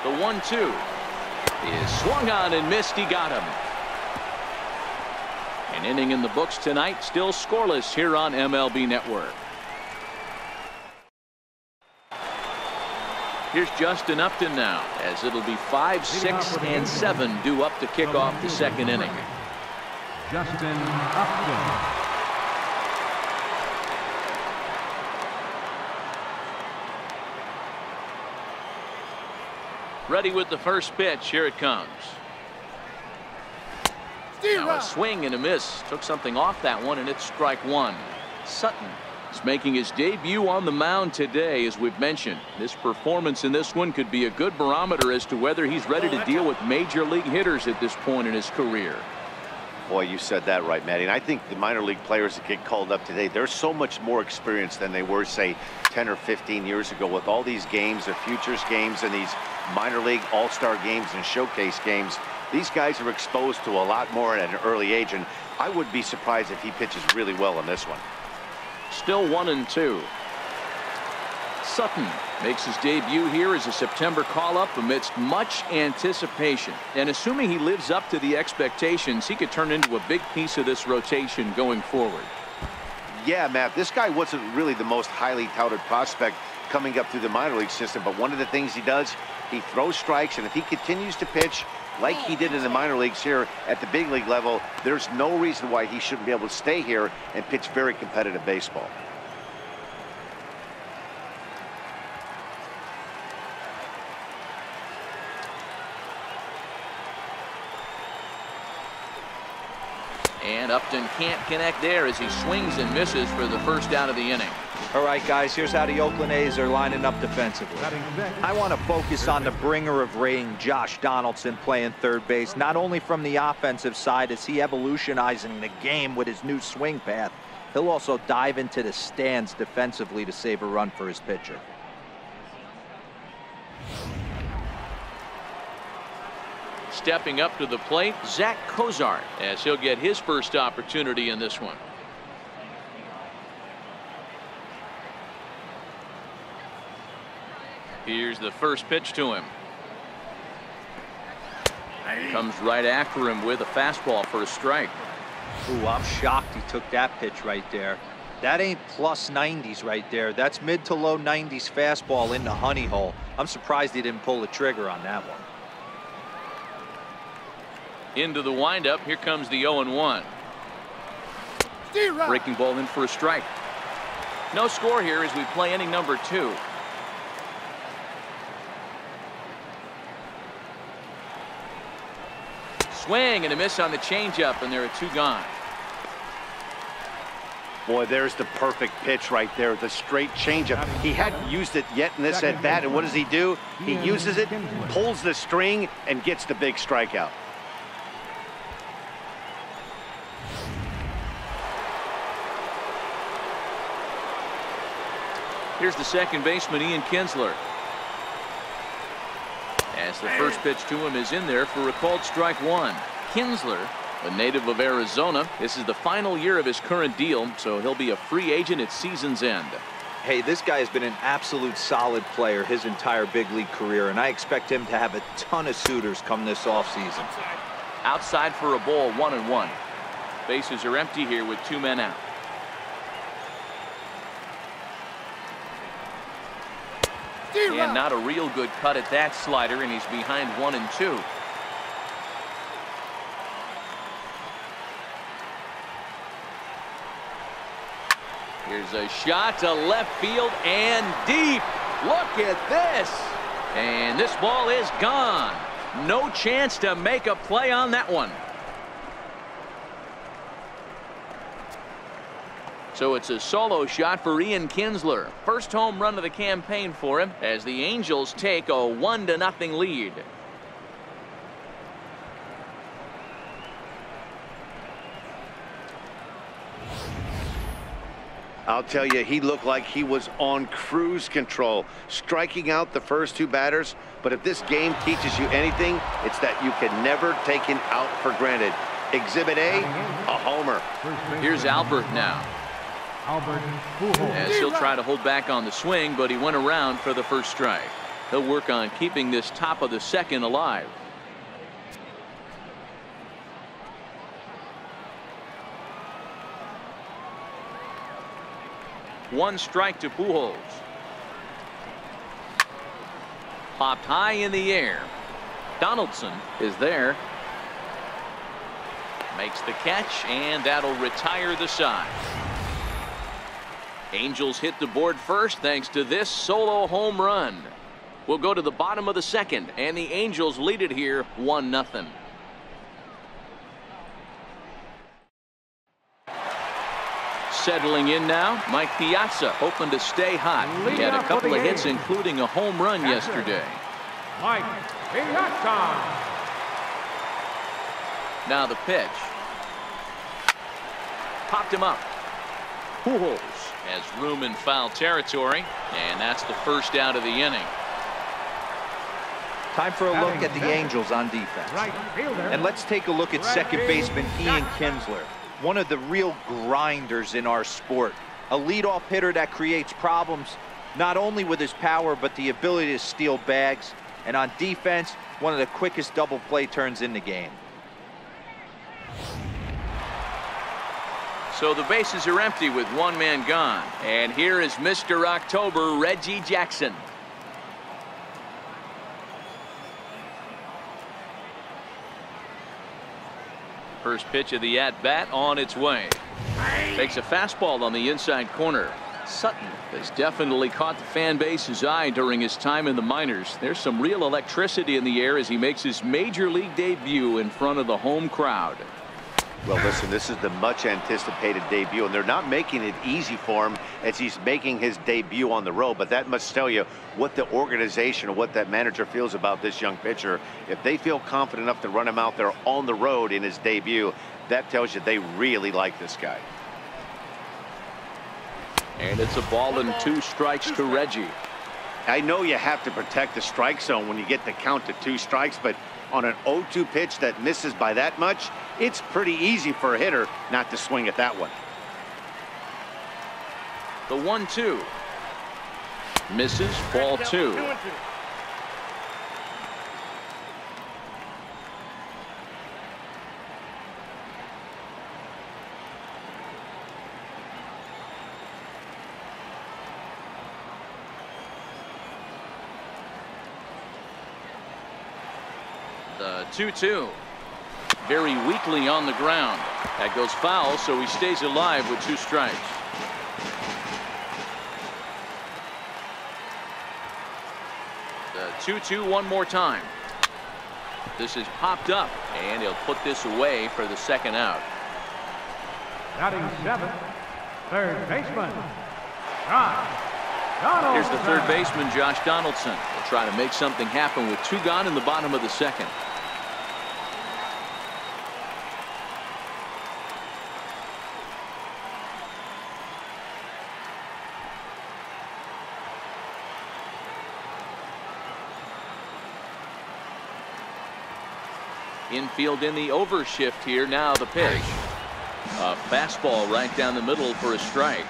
The 1-2 is swung on and missed. He got him. An inning in the books tonight, still scoreless here on MLB Network. Here's Justin Upton now, as it'll be 5, 6, and 7 due up to kick off the second inning. Justin Upton. Ready with the first pitch. Here it comes. Now a swing and a miss. Took something off that one, and it's strike one. Sutton is making his debut on the mound today. As we've mentioned, this performance in this one could be a good barometer as to whether he's ready to deal with major league hitters at this point in his career. Boy, you said that right, Matty. And I think the minor league players that get called up today, they're so much more experienced than they were, say, 10 or 15 years ago with all these games, the futures games, and these minor league all-star games and showcase games. These guys are exposed to a lot more at an early age, and I would be surprised if he pitches really well in this one. Still 1-2. Sutton makes his debut here as a September call-up amidst much anticipation. And assuming he lives up to the expectations, he could turn into a big piece of this rotation going forward. Yeah, Matt, this guy wasn't really the most highly touted prospect coming up through the minor league system, but one of the things he does, he throws strikes, and if he continues to pitch like he did in the minor leagues here at the big league level, there's no reason why he shouldn't be able to stay here and pitch very competitive baseball. And Upton can't connect there as he swings and misses for the first out of the inning. All right, guys, here's how the Oakland A's are lining up defensively. I want to focus on the bringer of rain, Josh Donaldson, playing third base, not only from the offensive side as he evolutionizing the game with his new swing path, he'll also dive into the stands defensively to save a run for his pitcher. Stepping up to the plate, Zach Cozart, as he'll get his first opportunity in this one. Here's the first pitch to him. Comes right after him with a fastball for a strike. Ooh, I'm shocked he took that pitch right there. That ain't plus 90s right there. That's mid to low 90s fastball in the honey hole. I'm surprised he didn't pull the trigger on that one. Into the windup. Here comes the 0-1. Breaking ball in for a strike. No score here as we play inning number 2. Swing and a miss on the changeup, and there are 2 gone. Boy, there's the perfect pitch right there, the straight changeup. He hadn't used it yet in this at bat, and what does he do? He uses it, pulls the string, and gets the big strikeout. Here's the second baseman, Ian Kinsler. As the first pitch to him is in there for a called strike one. Kinsler, a native of Arizona, this is the final year of his current deal, so he'll be a free agent at season's end. Hey, this guy has been an absolute solid player his entire big league career, and I expect him to have a ton of suitors come this offseason. Outside for a ball, 1-1. Bases are empty here with 2 men out. And not a real good cut at that slider, and he's behind 1-2. Here's a shot to left field and deep. Look at this. And this ball is gone. No chance to make a play on that one. So it's a solo shot for Ian Kinsler. First home run of the campaign for him as the Angels take a 1-0 lead. I'll tell you, he looked like he was on cruise control, striking out the first 2 batters. But if this game teaches you anything, it's that you can never take him out for granted. Exhibit A, a homer. Here's Albert now. Albert As he'll try to hold back on the swing, but he went around for the first strike. He'll work on keeping this top of the second alive. One strike to Pujols. Popped high in the air. Donaldson is there. Makes the catch, and that'll retire the side. Angels hit the board first thanks to this solo home run. We'll go to the bottom of the second, and the Angels lead it here 1-0. Settling in now, Mike Piazza, hoping to stay hot. He had a couple of hits, including a home run yesterday. Mike Piazza. Now the pitch. Popped him up. Pujols has room in foul territory, and that's the first out of the inning. Time for a look at the Angels on defense. And let's take a look at second baseman Ian Kinsler, one of the real grinders in our sport. A leadoff hitter that creates problems, not only with his power, but the ability to steal bags. And on defense, one of the quickest double play turns in the game. So the bases are empty with one man gone. And here is Mr. October, Reggie Jackson. First pitch of the at-bat on its way. Takes a fastball on the inside corner. Sutton has definitely caught the fan base's eye during his time in the minors. There's some real electricity in the air as he makes his major league debut in front of the home crowd. Well, listen, this is the much anticipated debut, and they're not making it easy for him as he's making his debut on the road. But that must tell you what the organization or what that manager feels about this young pitcher. If they feel confident enough to run him out there on the road in his debut, that tells you they really like this guy. And it's a ball and 2 strikes to Reggie. I know you have to protect the strike zone when you get the count to 2 strikes, but on an 0-2 pitch that misses by that much, it's pretty easy for a hitter not to swing at that one. The 1-2. Misses, ball 2. The 2-2. Very weakly on the ground. That goes foul, so he stays alive with 2 strikes. The 2-2 one more time. This is popped up, and he'll put this away for the second out. Batting 7th, third baseman, Josh Donaldson. Here's the third baseman, Josh Donaldson. He'll try to make something happen with 2 gone in the bottom of the second. Infield in the overshift here. Now the pitch. A fastball right down the middle for a strike.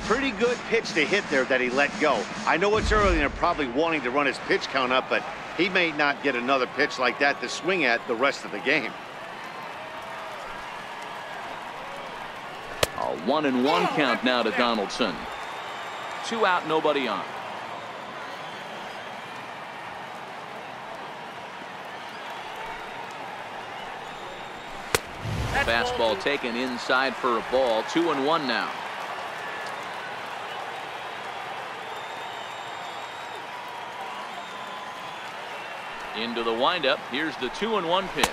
Pretty good pitch to hit there that he let go. I know it's early and they're probably wanting to run his pitch count up, but he may not get another pitch like that to swing at the rest of the game. A 1-1 count now to Donaldson. 2 out, nobody on. Fastball taken inside for a ball. 2-1 now. Into the windup. Here's the 2-1 pitch.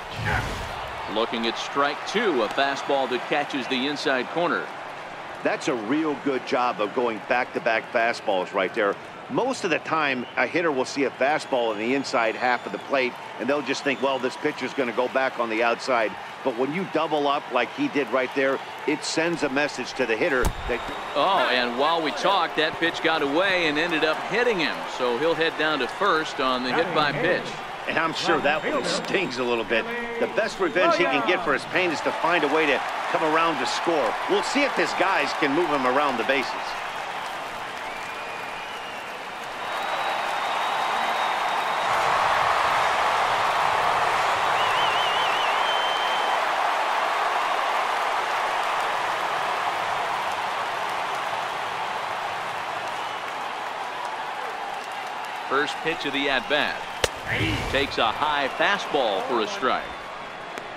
Looking at strike 2. A fastball that catches the inside corner. That's a real good job of going back-to-back fastballs right there. Most of the time, a hitter will see a fastball in the inside half of the plate, and they'll just think, well, this pitcher's going to go back on the outside. But when you double up like he did right there, it sends a message to the hitter that... Oh, and while we talked, that pitch got away and ended up hitting him. So he'll head down to first on the hit by pitch. And I'm sure that one stings a little bit. The best revenge he can get for his pain is to find a way to come around to score. We'll see if his guys can move him around the bases. First pitch of the at-bat. Takes a high fastball for a strike.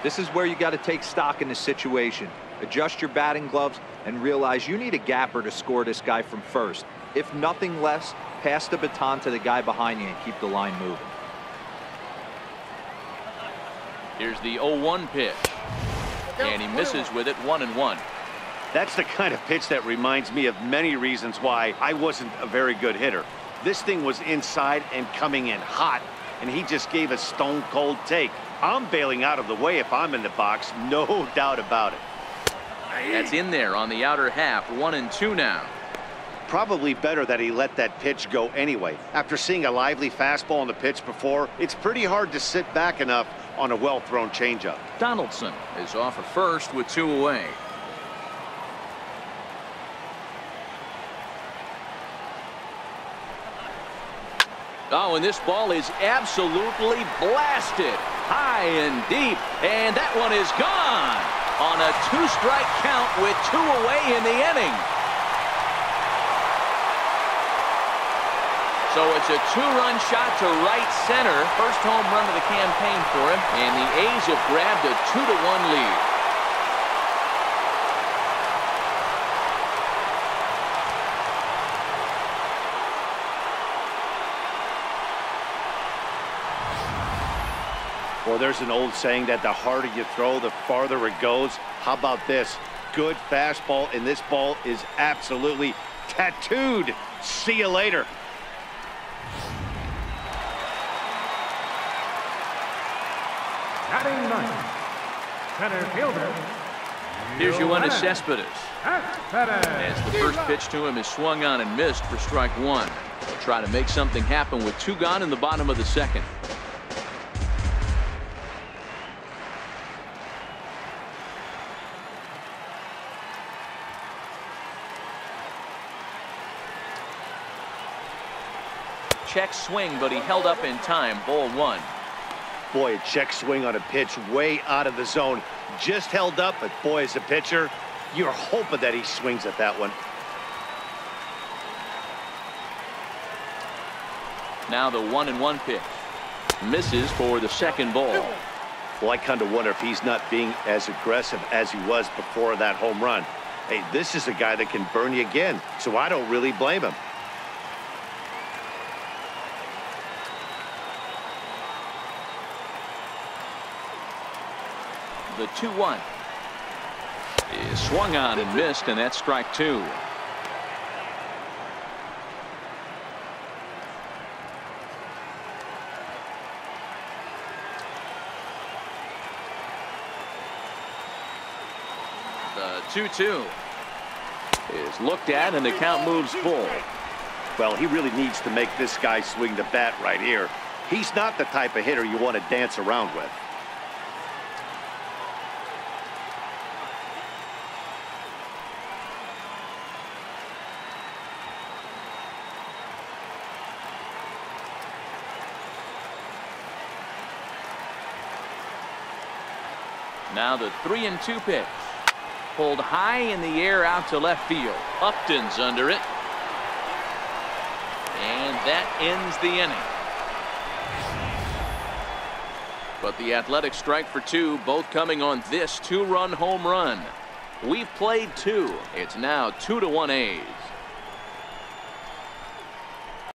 This is where you got to take stock in the situation. Adjust your batting gloves and realize you need a gapper to score this guy from first. If nothing less, pass the baton to the guy behind you and keep the line moving. Here's the 0-1 pitch. And he misses with it, 1-1. That's the kind of pitch that reminds me of many reasons why I wasn't a very good hitter. This thing was inside and coming in hot, and he just gave a stone-cold take. I'm bailing out of the way if I'm in the box, no doubt about it. That's in there on the outer half, 1-2 now. Probably better that he let that pitch go anyway. After seeing a lively fastball on the pitch before, it's pretty hard to sit back enough on a well-thrown changeup. Donaldson is off at first with 2 away. Oh, and this ball is absolutely blasted high and deep, and that one is gone on a 2-strike count with 2 away in the inning. So it's a 2-run shot to right center. First home run of the campaign for him, and the A's have grabbed a 2-1 lead. Well, there's an old saying that the harder you throw, the farther it goes. How about this? Good fastball, and this ball is absolutely tattooed. See you later. Batting ninth, center fielder. Here's Yoenis Cespedes. Cespedes. As the first pitch to him is swung on and missed for strike 1. He'll try to make something happen with 2 gone in the bottom of the second. Check swing, but he held up in time. Ball 1. Boy, a check swing on a pitch way out of the zone. Just held up, but boy, as a pitcher, you're hoping that he swings at that one. Now the 1-1 pitch. Misses for the second ball. Well, I kind of wonder if he's not being as aggressive as he was before that home run. Hey, this is a guy that can burn you again, so I don't really blame him. The 2-1 is swung on and missed, and that's strike 2. The 2-2 is looked at, and the count moves full. Well, he really needs to make this guy swing the bat right here. He's not the type of hitter you want to dance around with. Now the 3-2 pitch. Pulled high in the air out to left field. Upton's under it. And that ends the inning. But the Athletics strike for 2, both coming on this 2-run home run. We've played 2. It's now 2-1 A's.